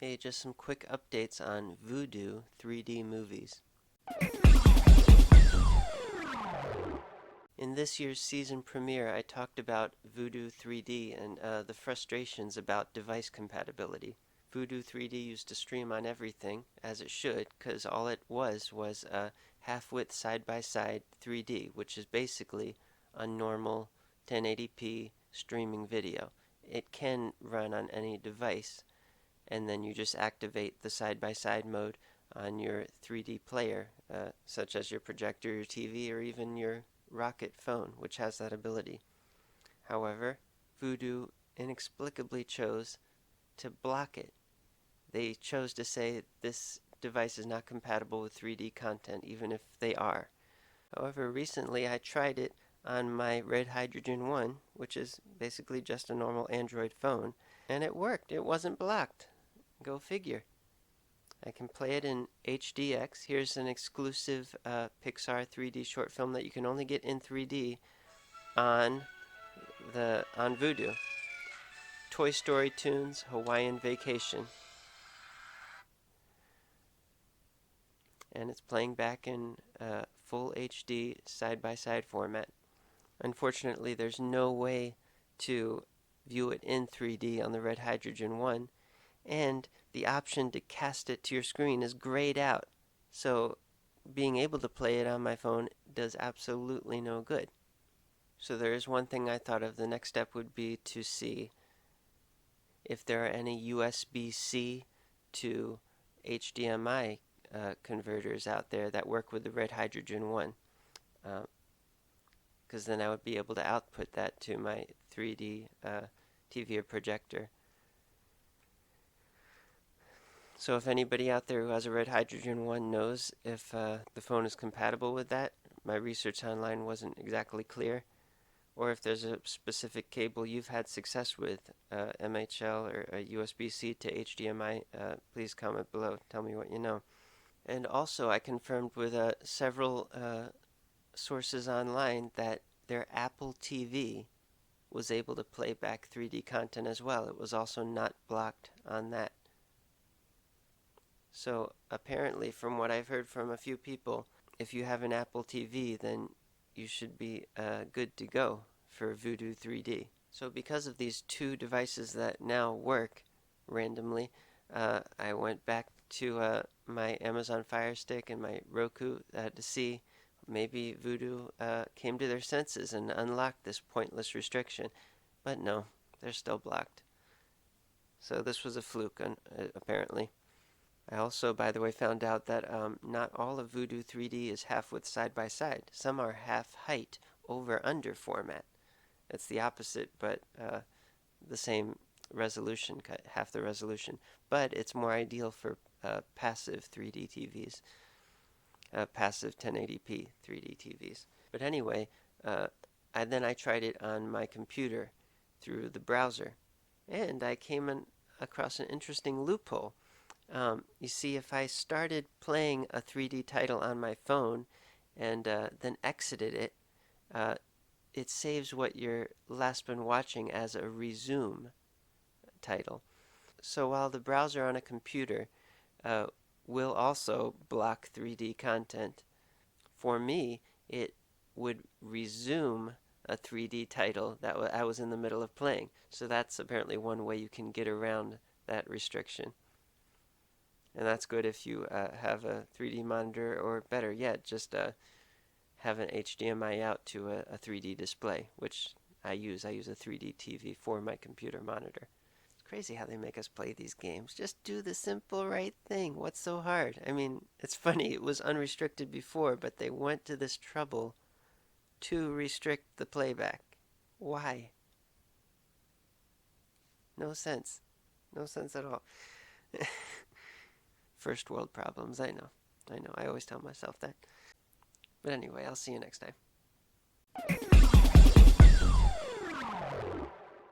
Hey, just some quick updates on Vudu 3D movies. In this year's season premiere, I talked about Vudu 3D and the frustrations about device compatibility. Vudu 3D used to stream on everything, as it should, because all it was a half-width side-by-side 3D, which is basically a normal 1080p streaming video. It can run on any device, and then you just activate the side-by-side mode on your 3D player, such as your projector, your TV, or even your Rocket phone, which has that ability. However, Vudu inexplicably chose to block it. They chose to say this device is not compatible with 3D content, even if they are. However, recently I tried it on my Red Hydrogen 1, which is basically just a normal Android phone, and it worked. It wasn't blocked. Go figure. I can play it in HDX. Here's an exclusive Pixar 3D short film that you can only get in 3D on Vudu. Toy Story Tunes, Hawaiian Vacation. And it's playing back in full HD side-by-side format. Unfortunately, there's no way to view it in 3D on the Red Hydrogen 1, and the option to cast it to your screen is grayed out. So being able to play it on my phone does absolutely no good. So there is one thing I thought of. The next step would be to see if there are any USB-C to HDMI converters out there that work with the Red Hydrogen 1. Because then I would be able to output that to my 3D TV or projector. So if anybody out there who has a Red Hydrogen 1 knows if the phone is compatible with that, my research online wasn't exactly clear, or if there's a specific cable you've had success with, MHL or USB-C to HDMI, please comment below. Tell me what you know. And also I confirmed with several sources online that their Apple TV was able to play back 3D content as well. It was also not blocked on that. So apparently, from what I've heard from a few people, if you have an Apple TV, then you should be good to go for Vudu 3D. So because of these two devices that now work randomly, I went back to my Amazon Fire Stick and my Roku to see maybe Vudu came to their senses and unlocked this pointless restriction. But no, they're still blocked. So this was a fluke, apparently. I also, by the way, found out that not all of Vudu 3D is half-width side-by-side. Some are half-height over-under format. It's the opposite, but the same resolution, half the resolution. But it's more ideal for passive 3D TVs, passive 1080p 3D TVs. But anyway, then I tried it on my computer through the browser, and I came across an interesting loophole. You see, if I started playing a 3D title on my phone and then exited it, it saves what you're last been watching as a resume title. So while the browser on a computer will also block 3D content, for me, it would resume a 3D title that I was in the middle of playing. So that's apparently one way you can get around that restriction. And that's good if you have a 3D monitor, or better yet, just have an HDMI out to a 3D display, which I use. I use a 3D TV for my computer monitor. It's crazy how they make us play these games. Just do the simple right thing. What's so hard? I mean, it's funny. It was unrestricted before, but they went to this trouble to restrict the playback. Why? No sense. No sense at all. First world problems, I know. I always tell myself that. But anyway, I'll see you next time.